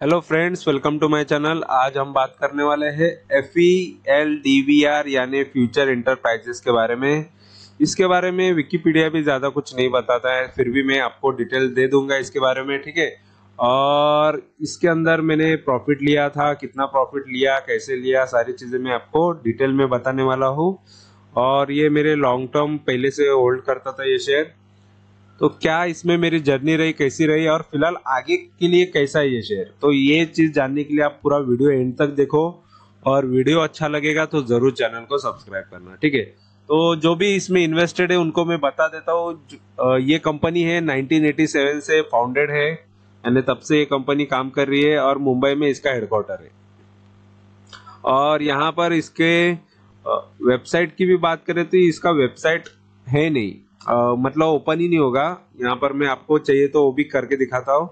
Hello friends, welcome to my channel. आज हम बात करने वाले हैं FELDVR यानी फ्यूचर इंटरप्राइजेस के बारे में। इसके बारे में विकिपीडिया भी ज़्यादा कुछ नहीं बताता है, फिर भी मैं आपको डिटेल दे दूंगा इसके बारे में, ठीक है। और इसके अंदर मैंने प्रॉफिट लिया था, कितना प्रॉफिट लिया, कैसे लिया, सारी चीज़ें मैं आपको डिटेल में बताने वाला हूँ। और ये मेरे लॉन्ग टर्म पहले से होल्ड करता था ये शेयर। तो क्या इसमें मेरी जर्नी रही, कैसी रही, और फिलहाल आगे के लिए कैसा है ये शेयर, तो ये चीज जानने के लिए आप पूरा वीडियो एंड तक देखो। और वीडियो अच्छा लगेगा तो जरूर चैनल को सब्सक्राइब करना, ठीक है। तो जो भी इसमें इन्वेस्टेड है उनको मैं बता देता हूँ। ये कंपनी है 1987 से फाउंडेड है, यानी तब से ये कंपनी काम कर रही है और मुंबई में इसका हेडक्वार्टर है। और यहाँ पर इसके वेबसाइट की भी बात करें तो इसका वेबसाइट है नहीं, मतलब ओपन ही नहीं होगा। यहाँ पर मैं आपको चाहिए तो वो भी करके दिखाता हूँ।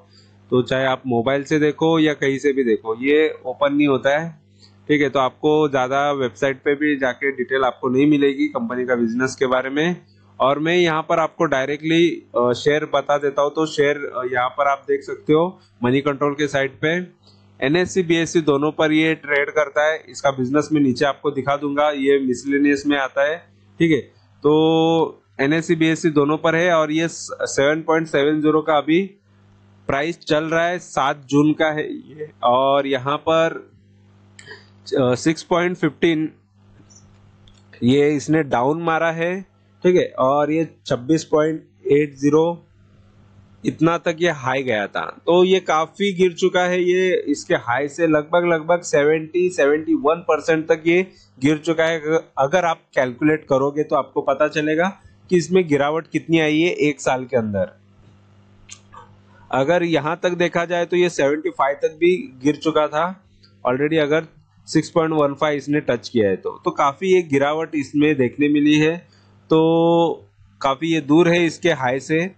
तो चाहे आप मोबाइल से देखो या कहीं से भी देखो, ये ओपन नहीं होता है, ठीक है। तो आपको ज़्यादा वेबसाइट पे भी जाके डिटेल आपको नहीं मिलेगी कंपनी का बिजनेस के बारे में। और मैं यहाँ पर आपको डायरेक्टली शेयर बता देता हूँ। तो शेयर यहाँ पर आप देख सकते हो मनी कंट्रोल के साइट पे। NSE BSE दोनों पर ये ट्रेड करता है। इसका बिजनेस में नीचे आपको दिखा दूंगा, ये मिसलेनियस में आता है, ठीक है। तो NSE BSE दोनों पर है और ये 7.70 का अभी प्राइस चल रहा है, 7 जून का है ये। और यहाँ पर 6.15 ये इसने डाउन मारा है, ठीक है। और ये 26.80 इतना तक ये हाई गया था, तो ये काफी गिर चुका है। ये इसके हाई से लगभग 70-71% तक ये गिर चुका है। अगर आप कैलकुलेट करोगे तो आपको पता चलेगा कि इसमें गिरावट कितनी आई है एक साल के अंदर। अगर यहां तक देखा जाए तो ये 75 तक भी गिर चुका था ऑलरेडी। अगर 6.15 इसने टच किया है तो काफी ये गिरावट इसमें देखने मिली है। तो काफी ये दूर है इसके हाई से।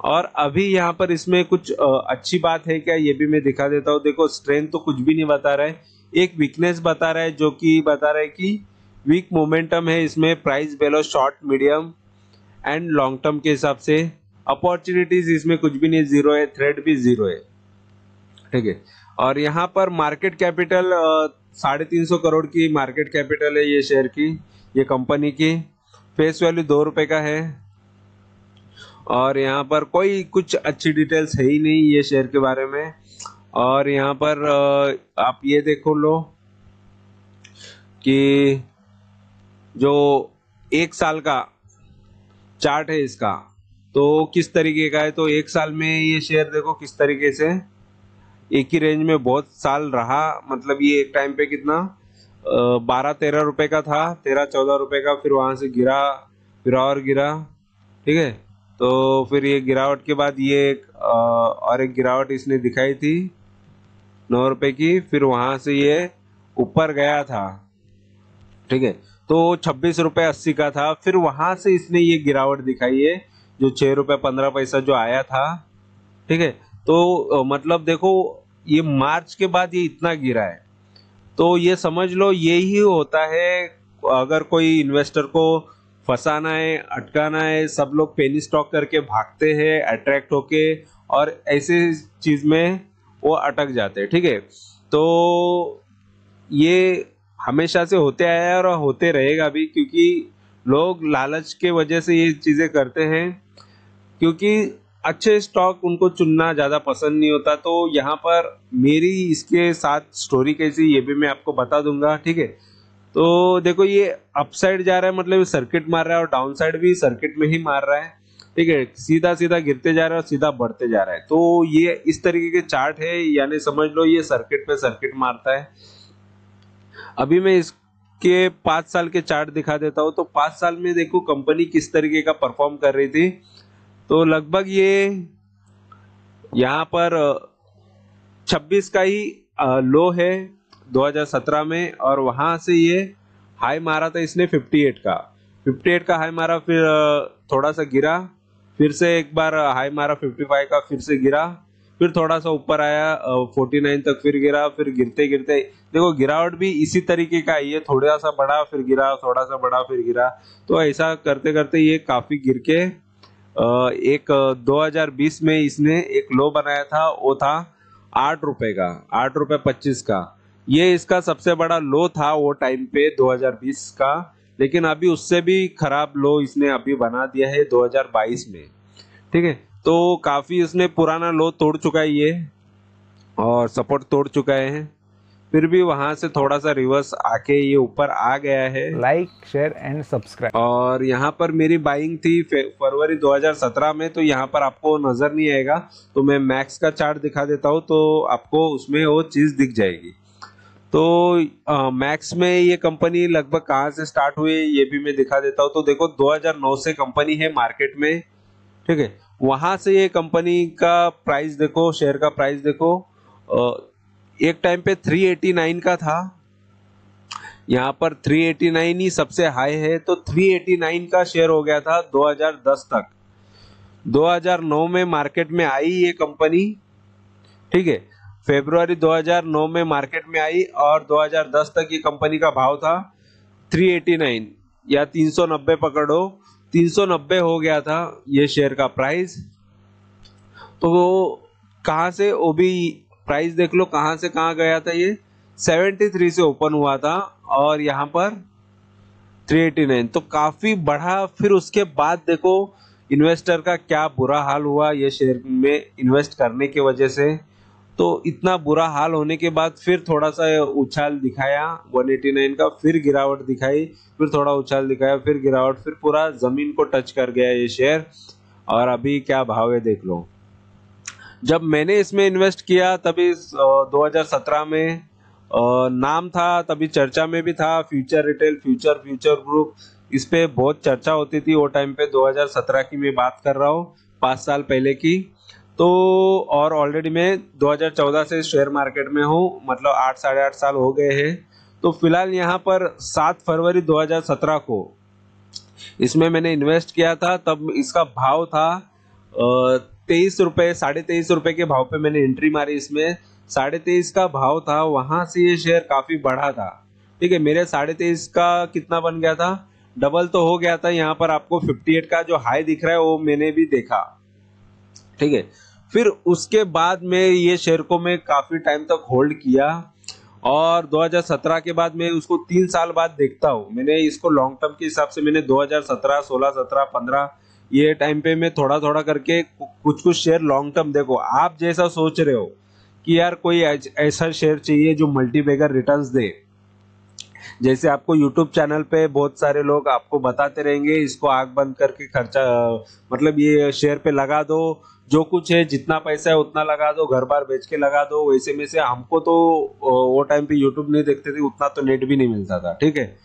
और अभी यहाँ पर इसमें कुछ अच्छी बात है क्या, ये भी मैं दिखा देता हूँ। देखो, स्ट्रेंथ तो कुछ भी नहीं बता रहा है, एक वीकनेस बता रहा है, जो कि बता रहा है कि वीक मोमेंटम है इसमें, price below short medium and long term के हिसाब से। अपॉर्चुनिटीज इसमें कुछ भी नहीं, जीरो है, थ्रेड भी जीरो है, ठीक है। और यहाँ पर मार्केट कैपिटल 350 करोड़ की मार्केट कैपिटल है ये शेयर की, ये कंपनी की। फेस वैल्यू 2 रुपए का है। और यहाँ पर कोई कुछ अच्छी डिटेल्स है ही नहीं ये शेयर के बारे में। और यहाँ पर आप ये देखो लो कि जो एक साल का चार्ट है इसका, तो किस तरीके का है। तो एक साल में ये शेयर देखो किस तरीके से एक ही रेंज में बहुत साल रहा। मतलब ये एक टाइम पे कितना 12-13 रुपए का था, 13-14 रुपए का, फिर वहां से गिरा, फिर और गिरा, ठीक है। तो फिर ये गिरावट के बाद ये और एक गिरावट इसने दिखाई थी 9 रुपए की, फिर वहां से ये ऊपर गया था, ठीक है। तो 26 रुपए 80 का था, फिर वहां से इसने ये गिरावट दिखाई है जो 6 रुपए 15 पैसा जो आया था, ठीक है। तो मतलब देखो, ये मार्च के बाद ये इतना गिरा है। तो ये समझ लो यही होता है, अगर कोई इन्वेस्टर को फंसाना है, अटकाना है, सब लोग पेनी स्टॉक करके भागते हैं अट्रैक्ट होके, और ऐसे चीज में वो अटक जाते हैं, ठीक है। तो ये हमेशा से होते आया है और होते रहेगा भी, क्योंकि लोग लालच के वजह से ये चीजें करते हैं, क्योंकि अच्छे स्टॉक उनको चुनना ज्यादा पसंद नहीं होता। तो यहाँ पर मेरी इसके साथ स्टोरी कैसी, ये भी मैं आपको बता दूंगा, ठीक है। तो देखो, ये अपसाइड जा रहा है, मतलब सर्किट मार रहा है, और डाउन साइड भी सर्किट में ही मार रहा है, ठीक है। सीधा सीधा गिरते जा रहा है और सीधा बढ़ते जा रहा है। तो ये इस तरीके के चार्ट है, यानी समझ लो ये सर्किट पे सर्किट मारता है। अभी मैं इसके 5 साल के चार्ट दिखा देता हूँ। तो 5 साल में देखो कंपनी किस तरीके का परफॉर्म कर रही थी। तो लगभग ये यहाँ पर 26 का ही लो है 2017 में, और वहां से ये हाई मारा था इसने 58 का हाई मारा, फिर थोड़ा सा गिरा, फिर से एक बार हाई मारा 55 का, फिर से गिरा, फिर थोड़ा सा ऊपर आया 49 तक, फिर गिरा, फिर गिरते गिरते देखो गिरावट भी इसी तरीके का है, ये थोड़ा सा बढ़ा फिर गिरा, थोड़ा सा बढ़ा फिर गिरा। तो ऐसा करते करते ये काफी गिर के एक 2020 में इसने एक लो बनाया था, वो था 8 रुपए का, 8 रुपए 25 का। ये इसका सबसे बड़ा लो था वो टाइम पे 2020 का, लेकिन अभी उससे भी खराब लो इसने अभी बना दिया है 2022 में। ठीक है, तो काफी इसने पुराना लो तोड़ चुका है ये, और सपोर्ट तोड़ चुका है। फिर भी वहां से थोड़ा सा रिवर्स आके ये ऊपर आ गया है। Like, share and subscribe. और यहाँ पर मेरी बाइंग थी फरवरी 2017 में, तो यहाँ पर आपको नजर नहीं आएगा, तो मैं मैक्स का चार्ट दिखा देता हूँ तो आपको उसमें वो चीज दिख जाएगी। तो मैक्स में ये कंपनी लगभग कहाँ से स्टार्ट हुई ये भी मैं दिखा देता हूँ। तो देखो 2009 से कंपनी है मार्केट में, ठीक है। वहां से ये कंपनी का प्राइस देखो, शेयर का प्राइस देखो, एक टाइम पे 389 का था, यहाँ पर 389 ही सबसे हाई है, तो 389 का शेयर हो गया था 2010 तक। 2009 में मार्केट में आई ये कंपनी, ठीक है, फरवरी 2009 में मार्केट में आई, और 2010 तक ये कंपनी का भाव था 389 या 390 पकड़ो, 390 हो गया था ये शेयर का प्राइस। तो वो कहाँ से, वो भी प्राइस देख लो कहाँ से कहाँ गया था, ये 73 से ओपन हुआ था और यहाँ पर 389, तो काफी बढ़ा। फिर उसके बाद देखो इन्वेस्टर का क्या बुरा हाल हुआ ये शेयर में इन्वेस्ट करने की वजह से। तो इतना बुरा हाल होने के बाद फिर थोड़ा सा उछाल दिखाया 189 का, फिर गिरावट दिखाई, फिर थोड़ा उछाल दिखाया, फिर गिरावट, फिर पूरा जमीन को टच कर गया ये शेयर। और अभी क्या भाव है देख लो। जब मैंने इसमें इन्वेस्ट किया तभी 2017 में नाम था, तभी चर्चा में भी था, फ्यूचर रिटेल, फ्यूचर ग्रुप, इस पे बहुत चर्चा होती थी वो टाइम पे। 2017 की मैं बात कर रहा हूँ, 5 साल पहले की। तो और ऑलरेडी मैं 2014 से शेयर मार्केट में हूँ, मतलब 8 साढ़े 8 साल हो गए हैं। तो फिलहाल यहाँ पर 7 फरवरी 2017 को इसमें मैंने इन्वेस्ट किया था, तब इसका भाव था 23 रुपए, 23.5 रुपए के भाव पे मैंने एंट्री मारी इसमें। 23.5 का भाव था, वहां से ये शेयर काफी बढ़ा था, ठीक है। मेरे 23.5 का कितना बन गया था, डबल तो हो गया था। यहाँ पर आपको 58 का जो हाई दिख रहा है वो मैंने भी देखा, ठीक है। फिर उसके बाद में ये शेयर को मैं काफी टाइम तक होल्ड किया, और 2017 के बाद मैं उसको 3 साल बाद देखता हूँ। मैंने इसको लॉन्ग टर्म के हिसाब से मैंने 2017, 16, 17, 15 ये टाइम पे मैं थोड़ा थोड़ा करके कुछ कुछ शेयर लॉन्ग टर्म, देखो आप जैसा सोच रहे हो कि यार कोई ऐसा शेयर चाहिए जो मल्टीबैगर रिटर्न्स दे, जैसे आपको YouTube चैनल पे बहुत सारे लोग आपको बताते रहेंगे इसको आंख बंद करके खर्चा, मतलब ये शेयर पे लगा दो, जो कुछ है जितना पैसा है उतना लगा दो, घर बार बेच के लगा दो। वैसे में से हमको तो वो टाइम पे YouTube नहीं देखते थे, उतना तो नेट भी नहीं मिलता था, ठीक है।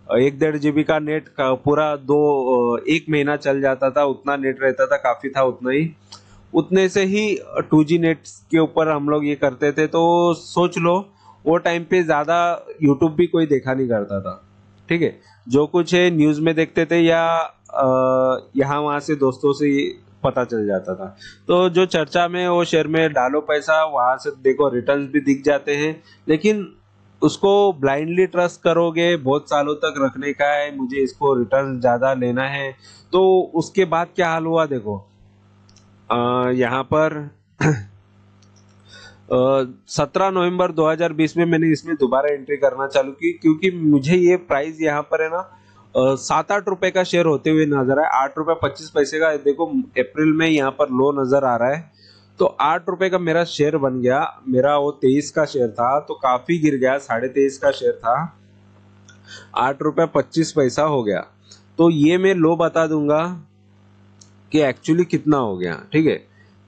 1-1.5 GB का नेट का पूरा 1 महीना चल जाता था, उतना नेट रहता था, काफी था उतना ही। उतने से ही 2G नेट के ऊपर हम लोग ये करते थे। तो सोच लो वो टाइम पे ज्यादा यूट्यूब भी कोई देखा नहीं करता था, ठीक है। जो कुछ है न्यूज में देखते थे या यहाँ वहां से दोस्तों से पता चल जाता था। तो जो चर्चा में वो शेयर में डालो पैसा, वहां से देखो रिटर्न्स भी दिख जाते हैं, लेकिन उसको ब्लाइंडली ट्रस्ट करोगे, बहुत सालों तक रखने का है, मुझे इसको रिटर्न ज्यादा लेना है, तो उसके बाद क्या हाल हुआ देखो। यहाँ पर 17 नवंबर 2020 में मैंने इसमें दोबारा एंट्री करना चालू की, क्योंकि मुझे ये प्राइस यहाँ पर है ना 7-8 रुपए का शेयर होते हुए नजर आया। 8 रुपए 25 पैसे का देखो अप्रैल में यहाँ पर लो नजर आ रहा है। तो 8 रुपए का मेरा शेयर बन गया, मेरा वो 23 का शेयर था तो काफी गिर गया, 23.5 का शेयर था, 8 रुपए 25 पैसा हो गया। तो ये मैं लो बता दूंगा कि एक्चुअली कितना हो गया, ठीक है।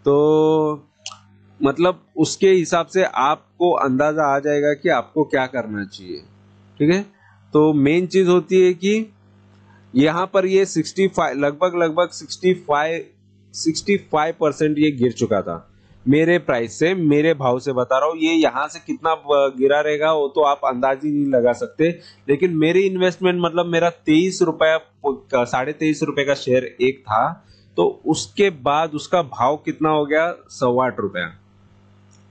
तो मतलब उसके हिसाब से आपको अंदाजा आ जाएगा कि आपको क्या करना चाहिए, ठीक है। तो मेन चीज होती है कि यहाँ पर ये 65 लगभग 65% ये गिर चुका था मेरे प्राइस से, मेरे भाव से बता रहा हूँ। ये यहाँ से कितना गिरा रहेगा वो तो आप अंदाज ही नहीं लगा सकते, लेकिन मेरी इन्वेस्टमेंट मतलब मेरा 23 रुपया 23.5 रुपए का शेयर एक था, तो उसके बाद उसका भाव कितना हो गया 8.25 रुपया,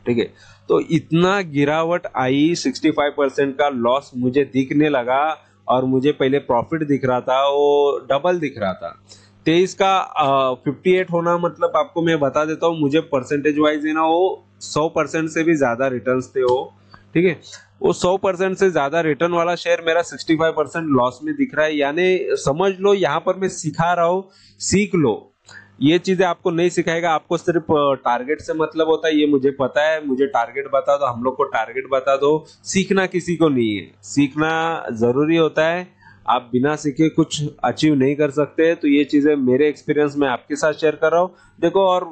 ठीक है। तो इतना गिरावट आई, 65% का लॉस मुझे दिखने लगा, और मुझे पहले प्रॉफिट दिख रहा था वो डबल दिख रहा था। 23 का 58 होना मतलब आपको मैं बता देता हूँ, मुझे परसेंटेज वाइज है ना वो 100% से भी ज्यादा रिटर्न्स थे वो। ठीक है, वो 100% से ज्यादा रिटर्न वाला शेयर मेरा 65% लॉस में दिख रहा है। यानी समझ लो यहाँ पर मैं सिखा रहा हूँ, सीख लो। ये चीजें आपको नहीं सिखाएगा, आपको सिर्फ टारगेट से मतलब होता है, ये मुझे पता है, मुझे टारगेट बता दो, हम लोग को टारगेट बता दो। सीखना किसी को नहीं है, सीखना जरूरी होता है। आप बिना सीखे कुछ अचीव नहीं कर सकते। तो ये चीजें मेरे एक्सपीरियंस में आपके साथ शेयर कर रहा हूँ। देखो, और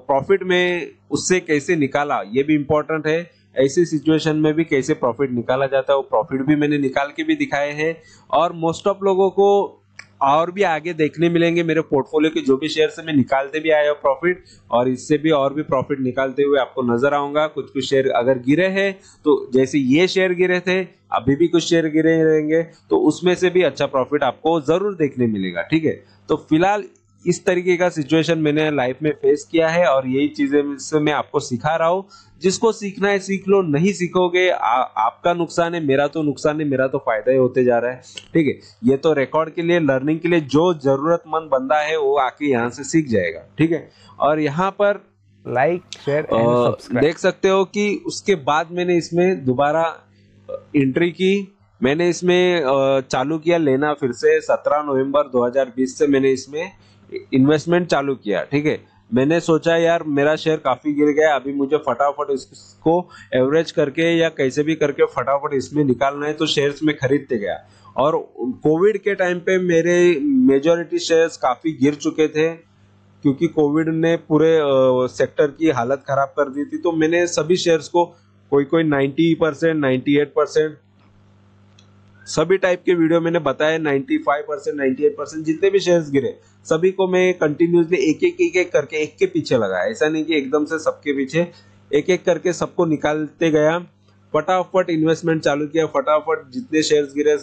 प्रॉफिट में उससे कैसे निकाला ये भी इंपॉर्टेंट है। ऐसी सिचुएशन में भी कैसे प्रॉफिट निकाला जाता है, वो प्रॉफिट भी मैंने निकाल के भी दिखाए हैं। और मोस्ट ऑफ लोगों को और भी आगे देखने मिलेंगे, मेरे पोर्टफोलियो के जो भी शेयर से मैं निकालते भी आया हूं प्रॉफिट, और इससे भी और भी प्रॉफिट निकालते हुए आपको नजर आऊंगा। कुछ कुछ शेयर अगर गिरे हैं, तो जैसे ये शेयर गिरे थे, अभी भी कुछ शेयर गिरे रहेंगे, तो उसमें से भी अच्छा प्रॉफिट आपको जरूर देखने मिलेगा। ठीक है, तो फिलहाल इस तरीके का सिचुएशन मैंने लाइफ में फेस किया है, और यही चीजें से मैं आपको सिखा रहा हूँ। जिसको सीखना है सीख लो, नहीं सीखोगे आपका नुकसान है, मेरा तो नुकसान है, मेरा तो फायदा ही होते जा रहा है। ठीक है, ये तो रिकॉर्ड के लिए, लर्निंग के लिए, जो जरूरतमंद बंदा है वो आके यहाँ से सीख जाएगा। ठीक है, और यहाँ पर लाइक, शेयर एंड सब्सक्राइब। देख सकते हो कि उसके बाद मैंने इसमें दोबारा एंट्री की। मैंने इसमें चालू किया लेना, फिर से 17 नवंबर 2020 से मैंने इसमें इन्वेस्टमेंट चालू किया। ठीक है, मैंने सोचा यार मेरा शेयर काफी गिर गया, अभी मुझे फटाफट इसको एवरेज करके या कैसे भी करके फटाफट इसमें निकालना है, तो शेयर्स में खरीदते गया। और कोविड के टाइम पे मेरे मेजॉरिटी शेयर्स काफी गिर चुके थे, क्योंकि कोविड ने पूरे सेक्टर की हालत खराब कर दी थी। तो मैंने सभी शेयर्स को, कोई कोई 90%, 98%, सभी टाइप के वीडियो मैंने बताया, 95%, 98% जितने भी शेयर्स गिरे सभी को मैं कंटिन्यूसली एक एक करके, एक के पीछे लगाया। ऐसा नहीं कि एकदम से सबके पीछे, एक एक करके सबको निकालते गया। फटाफट इन्वेस्टमेंट चालू किया, फटाफट जितने शेयर्स गिरे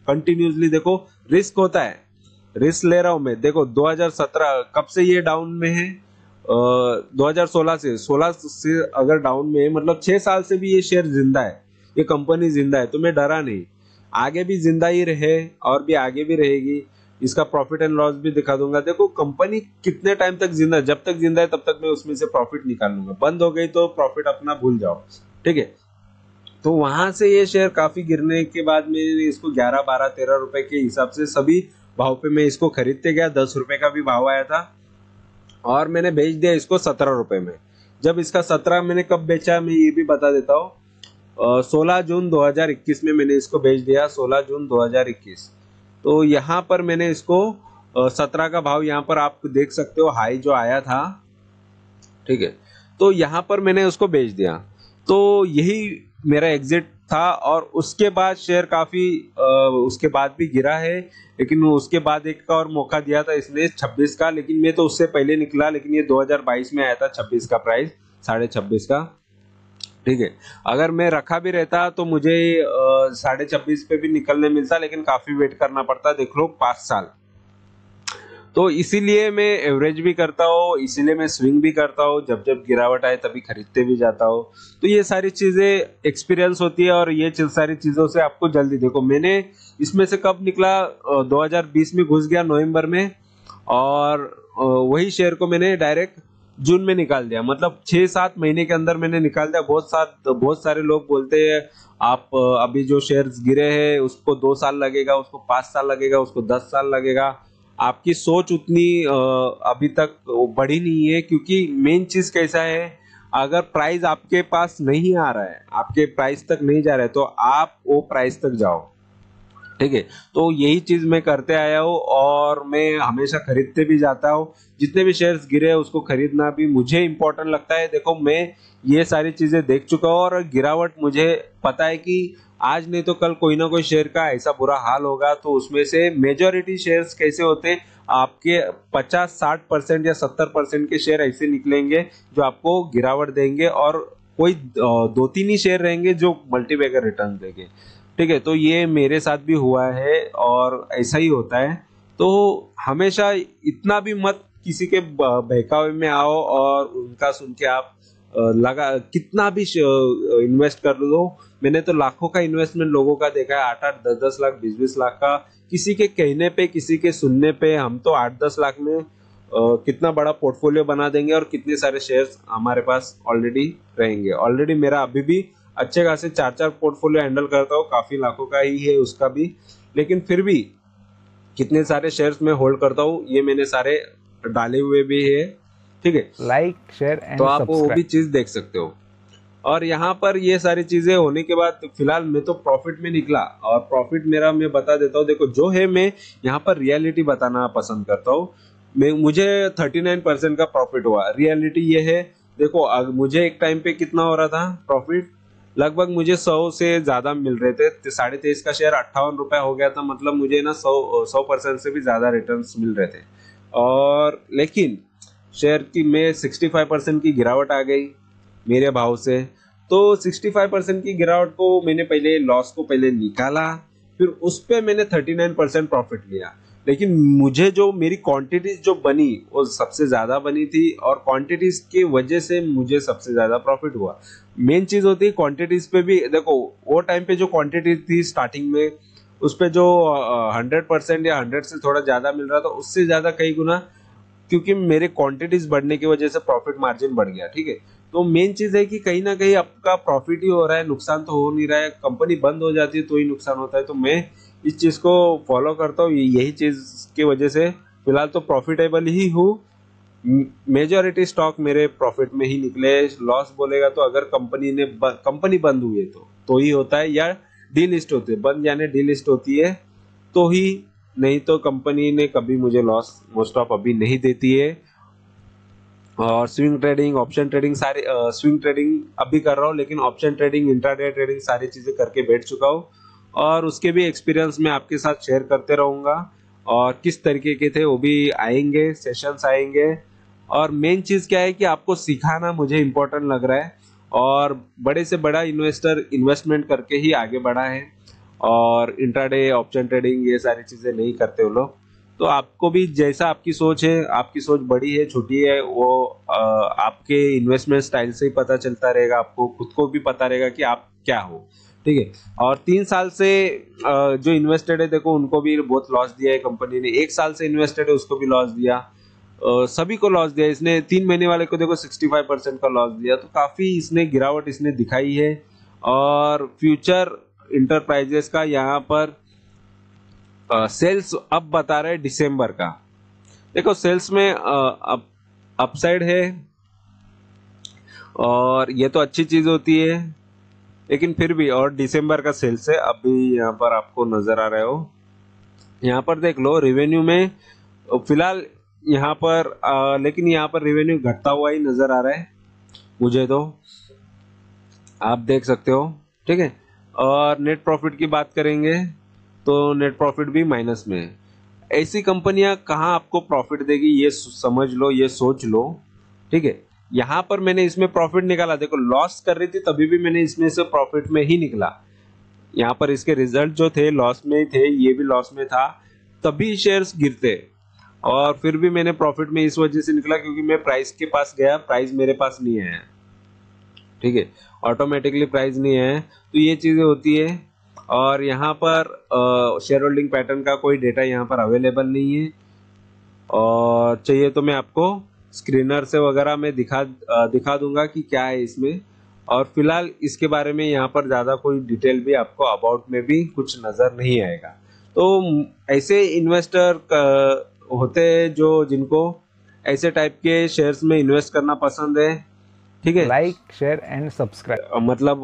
कंटिन्यूसली। देखो, रिस्क होता है, रिस्क ले रहा हूं मैं। देखो 2017 कब से ये डाउन में है, 2016 से, 16 से अगर डाउन में है, मतलब 6 साल से भी ये शेयर जिंदा है, ये कंपनी जिंदा है। तो मैं डरा नहीं, आगे भी जिंदा ही रहे और भी आगे भी रहेगी। इसका प्रॉफिट एंड लॉस भी दिखा दूंगा। देखो कंपनी कितने टाइम तक जिंदा है, जब तक जिंदा है तब तक मैं उसमें से प्रॉफिट निकाल लूंगा, बंद हो गई तो प्रॉफिट अपना भूल जाओ। ठीक है, तो वहां से ये शेयर काफी गिरने के बाद मैंने इसको 11, 12, 13 रुपए के हिसाब से सभी भाव पे मैं इसको खरीदते गया। 10 रुपए का भी भाव आया था, और मैंने बेच दिया इसको 17 रुपए में। जब इसका 17 मैंने कब बेचा मैं ये भी बता देता हूँ। 16 जून 2021 में मैंने इसको बेच दिया, 16 जून 2021। तो यहाँ पर मैंने इसको 17 का भाव यहाँ पर आप देख सकते हो, हाई जो आया था। ठीक है, तो यहाँ पर मैंने उसको बेच दिया। तो यही मेरा एग्जिट था। और उसके बाद शेयर काफी उसके बाद भी गिरा है, लेकिन उसके बाद एक और मौका दिया था इसने 26 का, लेकिन मैं तो उससे पहले निकला। लेकिन ये 2022 में आया था 26 का प्राइस, 26.5 का। ठीक है, अगर मैं रखा भी रहता तो मुझे 26.5 पे भी निकलने मिलता, लेकिन काफी वेट करना पड़ता। देख लो 5 साल। तो इसीलिए मैं एवरेज भी करता हूँ, इसीलिए मैं स्विंग भी करता हूँ, जब जब गिरावट आए तभी खरीदते भी जाता हूँ। तो ये सारी चीजें एक्सपीरियंस होती है, और ये सारी चीजों से आपको जल्दी, देखो मैंने इसमें से कब निकला, 2020 में घुस गया नवंबर में, और वही शेयर को मैंने डायरेक्ट जून में निकाल दिया। मतलब 6-7 महीने के अंदर मैंने निकाल दिया। बहुत सारे लोग बोलते हैं आप अभी जो शेयर्स गिरे हैं उसको 2 साल लगेगा, उसको 5 साल लगेगा, उसको 10 साल लगेगा। आपकी सोच उतनी अभी तक बढ़ी नहीं है, क्योंकि मेन चीज कैसा है, अगर प्राइस आपके पास नहीं आ रहा है, आपके प्राइस तक नहीं जा रहा है, तो आप वो प्राइस तक जाओ। ठीक है, तो यही चीज मैं करते आया हूँ, और मैं हमेशा खरीदते भी जाता हूँ। जितने भी शेयर्स गिरे उसको खरीदना भी मुझे इंपॉर्टेंट लगता है। देखो मैं ये सारी चीजें देख चुका हूँ, और गिरावट मुझे पता है कि आज नहीं तो कल कोई ना कोई शेयर का ऐसा बुरा हाल होगा। तो उसमें से मेजॉरिटी शेयर्स कैसे होते हैं, आपके 50-60% या 70% के शेयर ऐसे निकलेंगे जो आपको गिरावट देंगे, और कोई 2-3 ही शेयर रहेंगे जो मल्टीबैगर रिटर्न देंगे। ठीक है, तो ये मेरे साथ भी हुआ है, और ऐसा ही होता है। तो हमेशा इतना भी मत किसी के बहकावे में आओ और उनका सुन के आप लगा कितना भी इन्वेस्ट कर लो। मैंने तो लाखों का इन्वेस्टमेंट लोगों का देखा है, 8-8, 10-10 लाख, 20-20 लाख का, किसी के कहने पे, किसी के सुनने पे हम तो 8-10 लाख में कितना बड़ा पोर्टफोलियो बना देंगे और कितने सारे शेयर्स हमारे पास ऑलरेडी रहेंगे। ऑलरेडी मेरा अभी भी अच्छे खासे 4-4 पोर्टफोलियो हैंडल करता हूँ, काफी लाखों का ही है उसका भी, लेकिन फिर भी कितने सारे शेयर्स में होल्ड करता हूँ, ये मैंने सारे डाले हुए भी है। ठीक है, लाइक शेयर तो एंड आप वो भी सब्सक्राइब। चीज देख सकते हो। और यहाँ पर ये सारी चीजें होने के बाद फिलहाल मैं तो प्रॉफिट में निकला, और प्रॉफिट मेरा मैं बता देता हूँ। देखो जो है, मैं यहाँ पर रियलिटी बताना पसंद करता हूँ। मुझे 39% का प्रॉफिट हुआ। रियलिटी ये है, देखो मुझे एक टाइम पे कितना हो रहा था प्रॉफिट, लगभग मुझे 100 से ज्यादा मिल रहे थे। 23.5 का शेयर 58 रुपया हो गया था, मतलब मुझे ना 100% से भी ज्यादा रिटर्न्स मिल रहे थे। और लेकिन शेयर की में 65% की गिरावट आ गई मेरे भाव से। तो 65% की गिरावट को मैंने पहले लॉस को पहले निकाला, फिर उस पे मैंने 39% प्रॉफिट लिया। लेकिन मुझे जो मेरी क्वांटिटीज जो बनी वो सबसे ज्यादा बनी थी, और क्वांटिटीज की वजह से मुझे सबसे ज्यादा प्रॉफिट हुआ। मेन चीज होती है क्वांटिटीज पे भी। देखो वो टाइम पे जो क्वांटिटी थी स्टार्टिंग में, उस पे जो 100% या 100 से थोड़ा ज्यादा मिल रहा था, उससे ज्यादा कई गुना, क्योंकि मेरे क्वांटिटीज बढ़ने की वजह से प्रॉफिट मार्जिन बढ़ गया। ठीक है, तो मेन चीज है कि कहीं ना कहीं आपका प्रॉफिट ही हो रहा है, नुकसान तो हो नहीं रहा है। कंपनी बंद हो जाती है तो ही नुकसान होता है। तो मैं इस चीज को फॉलो करता हूँ, यही चीज की वजह से फिलहाल तो प्रॉफिटेबल ही हूँ। मेजोरिटी स्टॉक मेरे प्रॉफिट में ही निकले। लॉस बोलेगा तो अगर कंपनी बंद हुई है तो ही होता है, या डीलिस्ट होती है, बंद यानी डीलिस्ट होती है तो ही, नहीं तो कंपनी ने कभी मुझे लॉस मोस्ट ऑफ अभी नहीं देती है। और स्विंग ट्रेडिंग, ऑप्शन ट्रेडिंग, सारे स्विंग ट्रेडिंग अभी कर रहा हूँ, लेकिन ऑप्शन ट्रेडिंग, इंट्राडे ट्रेडिंग सारी चीजें करके बैठ चुका हूँ। और उसके भी एक्सपीरियंस मैं आपके साथ शेयर करते रहूंगा, और किस तरीके के थे वो भी आएंगे, सेशंस आएंगे। और मेन चीज क्या है कि आपको सिखाना मुझे इम्पोर्टेंट लग रहा है। और बड़े से बड़ा इन्वेस्टर इन्वेस्टमेंट करके ही आगे बढ़ा है, और इंट्राडे, ऑप्शन ट्रेडिंग ये सारी चीजें नहीं करते वो लोग। तो आपको भी जैसा आपकी सोच है, आपकी सोच बड़ी है छोटी है, वो आपके इन्वेस्टमेंट स्टाइल से ही पता चलता रहेगा। आपको खुद को भी पता रहेगा कि आप क्या हो। ठीक है, और 3 साल से जो इन्वेस्टेड है, देखो उनको भी बहुत लॉस दिया है कंपनी ने। 1 साल से इन्वेस्टेड है उसको भी लॉस दिया, सभी को लॉस दिया इसने। 3 महीने वाले को देखो 65% का लॉस दिया। तो काफी इसने गिरावट इसने दिखाई है। और फ्यूचर इंटरप्राइजेस का यहाँ पर सेल्स अब बता रहे दिसंबर का। देखो सेल्स में अपसाइड है, और ये तो अच्छी चीज होती है, लेकिन फिर भी। और दिसंबर का सेल्स है अभी यहाँ पर आपको नजर आ रहे हो। यहाँ पर देख लो रेवेन्यू में फिलहाल यहाँ पर लेकिन यहाँ पर रेवेन्यू घटता हुआ ही नजर आ रहा है मुझे, तो आप देख सकते हो। ठीक है, और नेट प्रॉफिट की बात करेंगे तो नेट प्रॉफिट भी माइनस में है। ऐसी कंपनियां कहाँ आपको प्रॉफिट देगी, ये समझ लो, ये सोच लो। ठीक है, यहाँ पर मैंने इसमें प्रॉफिट निकाला। देखो लॉस कर रही थी तभी भी मैंने इसमें से प्रॉफिट में ही निकला। यहाँ पर इसके रिजल्ट जो थे लॉस में थे, ये भी लॉस में था, तभी शेयर्स गिरते। और फिर भी मैंने प्रॉफिट में इस वजह से निकला क्योंकि मैं प्राइस के पास गया, प्राइस मेरे पास नहीं है। ठीक है, ऑटोमेटिकली प्राइस नहीं है, तो ये चीजें होती है। और यहाँ पर शेयर होल्डिंग पैटर्न का कोई डेटा यहाँ पर अवेलेबल नहीं है, और चाहिए तो मैं आपको स्क्रीनर से वगैरह में दिखा दूंगा कि क्या है इसमें। और फिलहाल इसके बारे में यहाँ पर ज्यादा कोई डिटेल भी आपको अबाउट में भी कुछ नजर नहीं आएगा। तो ऐसे इन्वेस्टर होते हैं जो जिनको ऐसे टाइप के शेयर्स में इन्वेस्ट करना पसंद है। ठीक है, लाइक शेयर एंड सब्सक्राइब। मतलब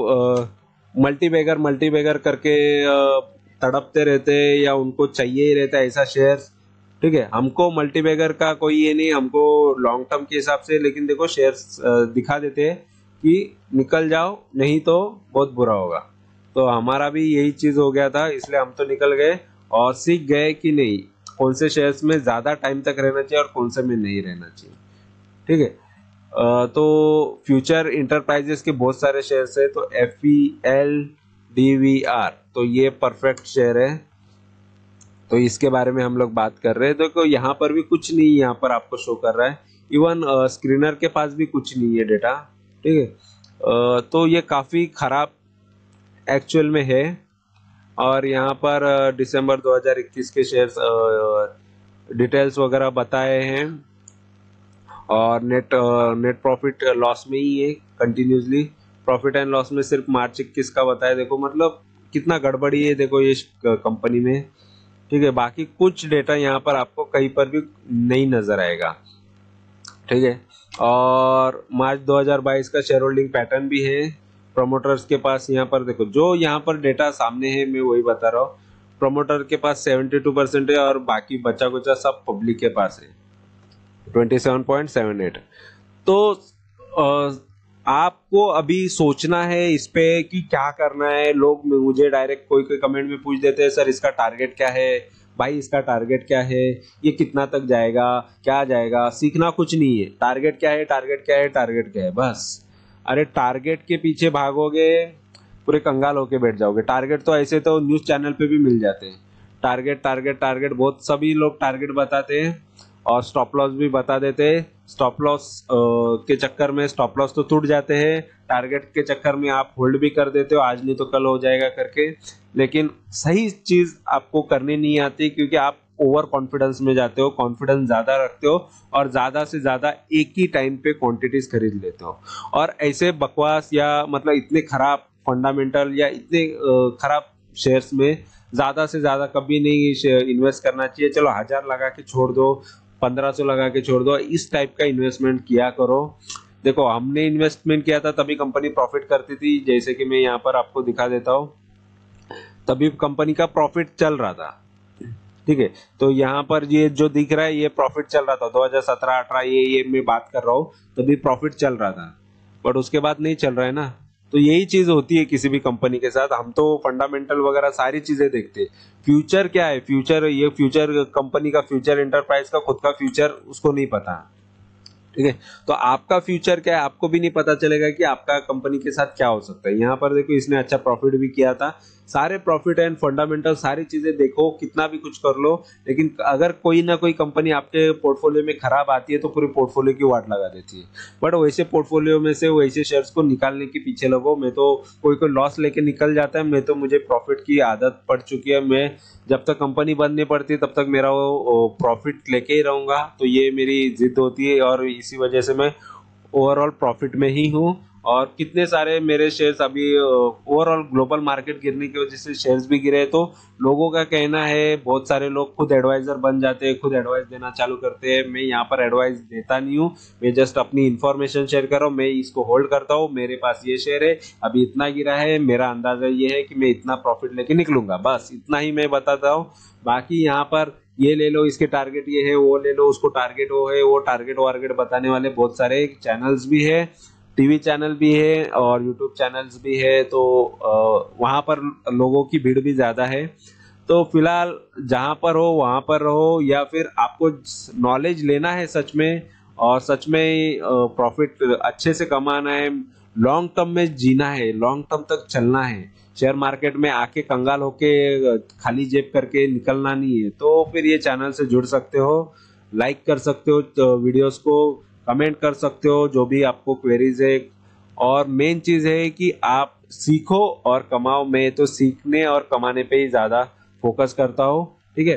मल्टीबैगर करके तड़पते रहते हैं, या उनको चाहिए ही रहता है ऐसा शेयर्स। ठीक है, हमको मल्टीबैगर का कोई ये नहीं, हमको लॉन्ग टर्म के हिसाब से। लेकिन देखो शेयर्स दिखा देते हैं कि निकल जाओ, नहीं तो बहुत बुरा होगा। तो हमारा भी यही चीज हो गया था, इसलिए हम तो निकल गए और सीख गए कि नहीं कौन से शेयर्स में ज्यादा टाइम तक रहना चाहिए और कौन से में नहीं रहना चाहिए। ठीक है, तो फ्यूचर इंटरप्राइजेस के बहुत सारे शेयर्स है। तो FELDVR, तो ये परफेक्ट शेयर है, तो इसके बारे में हम लोग बात कर रहे हैं। तो यहाँ पर भी कुछ नहीं यहाँ पर आपको शो कर रहा है, इवन स्क्रीनर के पास भी कुछ नहीं है डेटा। ठीक है। तो ये काफ़ी खराब एक्चुअल में है। और यहाँ पर दिसंबर 2021 के शेयर्स डिटेल्स वगैरह बताए हैं, और नेट प्रॉफिट लॉस में ही है कंटिन्यूसली। प्रॉफिट एंड लॉस में सिर्फ मार्च 21 का बताया। देखो मतलब कितना गड़बड़ी है देखो ये कंपनी में, ठीक है। बाकी कुछ डेटा यहाँ पर आपको कहीं पर भी नहीं नजर आएगा, ठीक है। और मार्च 2022 का शेयर होल्डिंग पैटर्न भी है प्रमोटर्स के पास। यहाँ पर देखो जो यहाँ पर डेटा सामने है मैं वही बता रहा हूँ। प्रमोटर के पास 72% है और बाकी बचा कुचा सब पब्लिक के पास है 27.78। तो आपको अभी सोचना है इस पे कि क्या करना है। लोग मुझे डायरेक्ट कोई कोई कमेंट में पूछ देते हैं, सर इसका टारगेट क्या है, भाई इसका टारगेट क्या है, ये कितना तक जाएगा, क्या जाएगा। सीखना कुछ नहीं है, टारगेट क्या है, टारगेट क्या है, टारगेट क्या है, बस। अरे टारगेट के पीछे भागोगे पूरे कंगाल होके बैठ जाओगे। टारगेट तो ऐसे तो न्यूज चैनल पे भी मिल जाते हैं, टारगेट टारगेट टारगेट बहुत सभी लोग टारगेट बताते हैं और स्टॉप लॉस भी बता देते हैं। स्टॉप लॉस के चक्कर में स्टॉप लॉस तो टूट जाते हैं, टारगेट के चक्कर में आप होल्ड भी कर देते हो, आज नहीं तो कल हो जाएगा करके। लेकिन सही चीज आपको करनी नहीं आती, क्योंकि आप ओवर कॉन्फिडेंस में जाते हो, कॉन्फिडेंस ज्यादा रखते हो और ज्यादा से ज्यादा एक ही टाइम पे क्वांटिटीज खरीद लेते हो। और ऐसे बकवास या मतलब इतने खराब फंडामेंटल या इतने खराब शेयर्स में ज्यादा से ज्यादा कभी नहीं इन्वेस्ट करना चाहिए। चलो 1000 लगा के छोड़ दो, 1500 लगा के छोड़ दो, इस टाइप का इन्वेस्टमेंट किया करो। देखो हमने इन्वेस्टमेंट किया था तभी कंपनी प्रॉफिट करती थी, जैसे कि मैं यहाँ पर आपको दिखा देता हूँ, तभी कंपनी का प्रॉफिट चल रहा था, ठीक है। तो यहाँ पर ये जो दिख रहा है ये प्रॉफिट चल रहा था 2017-18, ये मैं बात कर रहा हूँ, तभी प्रॉफिट चल रहा था, बट उसके बाद नहीं चल रहा है ना। तो यही चीज होती है किसी भी कंपनी के साथ। हम तो फंडामेंटल वगैरह सारी चीजें देखते हैं, फ्यूचर क्या है, फ्यूचर ये फ्यूचर कंपनी का फ्यूचर, एंटरप्राइज का खुद का फ्यूचर उसको नहीं पता, ठीक है। तो आपका फ्यूचर क्या है आपको भी नहीं पता चलेगा कि आपका कंपनी के साथ क्या हो सकता है। यहाँ पर देखो इसने अच्छा प्रॉफिट भी किया था, सारे प्रॉफिट एंड फंडामेंटल सारी चीजें देखो, कितना भी कुछ कर लो, लेकिन अगर कोई ना कोई कंपनी आपके पोर्टफोलियो में खराब आती है तो पूरे पोर्टफोलियो की वाट लगा देती है। बट वैसे पोर्टफोलियो में से वैसे शेयर्स को निकालने के पीछे लगो। मैं तो कोई कोई लॉस लेके निकल जाता है, मैं तो मुझे प्रॉफिट की आदत पड़ चुकी है। मैं जब तक कंपनी बंद नहीं पड़ती तब तक मेरा वो प्रॉफिट लेके ही रहूंगा, तो ये मेरी जिद होती है और इसी वजह से मैं ओवरऑल प्रॉफिट में ही हूँ। और कितने सारे मेरे शेयर्स अभी ओवरऑल ग्लोबल मार्केट गिरने की वजह से शेयर्स भी गिरे। तो लोगों का कहना है, बहुत सारे लोग खुद एडवाइजर बन जाते हैं, खुद एडवाइस देना चालू करते हैं। मैं यहाँ पर एडवाइस देता नहीं हूँ, मैं जस्ट अपनी इन्फॉर्मेशन शेयर कर रहा हूँ। मैं इसको होल्ड करता हूँ, मेरे पास ये शेयर है, अभी इतना गिरा है, मेरा अंदाजा ये है कि मैं इतना प्रॉफिट लेके निकलूंगा, बस इतना ही मैं बताता हूँ। बाकी यहाँ पर ये ले लो, इसके टारगेट ये है, वो ले लो, उसको टारगेट वो है, वो टारगेट वारगेट बताने वाले बहुत सारे चैनल्स भी है, टीवी चैनल भी है और यूट्यूब चैनल्स भी है। तो वहां पर लोगों की भीड़ भी ज्यादा है। तो फिलहाल जहां पर हो वहां पर रहो, या फिर आपको नॉलेज लेना है सच में और सच में प्रॉफिट अच्छे से कमाना है, लॉन्ग टर्म में जीना है, लॉन्ग टर्म तक चलना है, शेयर मार्केट में आके कंगाल होके खाली जेब करके निकलना नहीं है, तो फिर ये चैनल से जुड़ सकते हो, लाइक कर सकते हो तो वीडियोस को, कमेंट कर सकते हो जो भी आपको क्वेरीज है। और मेन चीज है कि आप सीखो और कमाओ। मैं तो सीखने और कमाने पे ही ज्यादा फोकस करता हूँ, ठीक है।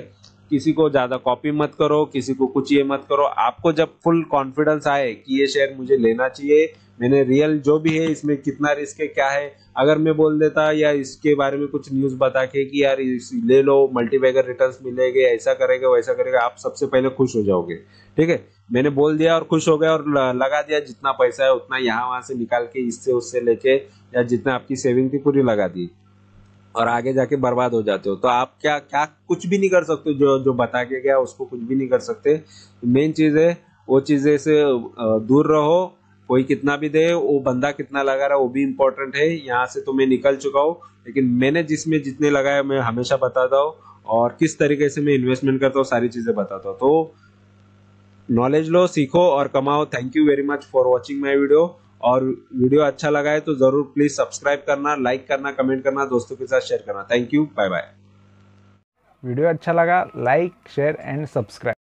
किसी को ज्यादा कॉपी मत करो, किसी को कुछ ये मत करो। आपको जब फुल कॉन्फिडेंस आए कि ये शेयर मुझे लेना चाहिए, मैंने रियल जो भी है इसमें कितना रिस्क है क्या है, अगर मैं बोल देता या इसके बारे में कुछ न्यूज बता के कि यार ले लो मल्टीबैगर रिटर्न्स मिलेंगे, ऐसा करेगा वैसा करेगा, आप सबसे पहले खुश हो जाओगे, ठीक है। मैंने बोल दिया और खुश हो गया और लगा दिया, जितना पैसा है उतना यहाँ वहां से निकाल के इससे उससे लेके, या जितना आपकी सेविंग थी पूरी लगा दी, और आगे जाके बर्बाद हो जाते हो। तो आप क्या क्या कुछ भी नहीं कर सकते, जो जो बता के गया उसको कुछ भी नहीं कर सकते। मेन चीज है वो चीजें से दूर रहो। कोई कितना भी दे, वो बंदा कितना लगा रहा है वो भी इम्पोर्टेंट है। यहाँ से तो मैं निकल चुका हूँ, लेकिन मैंने जिसमें जितने लगाया मैं हमेशा बताता हूँ, और किस तरीके से मैं इन्वेस्टमेंट करता हूँ सारी चीजें बताता हूँ। तो नॉलेज लो, सीखो और कमाओ। Thank you very much for watching my video. और वीडियो अच्छा लगा है तो जरूर प्लीज सब्सक्राइब करना, लाइक करना, कमेंट करना, दोस्तों के साथ शेयर करना। Thank you, bye bye. Video अच्छा लगा, लाइक शेयर एंड सब्सक्राइब।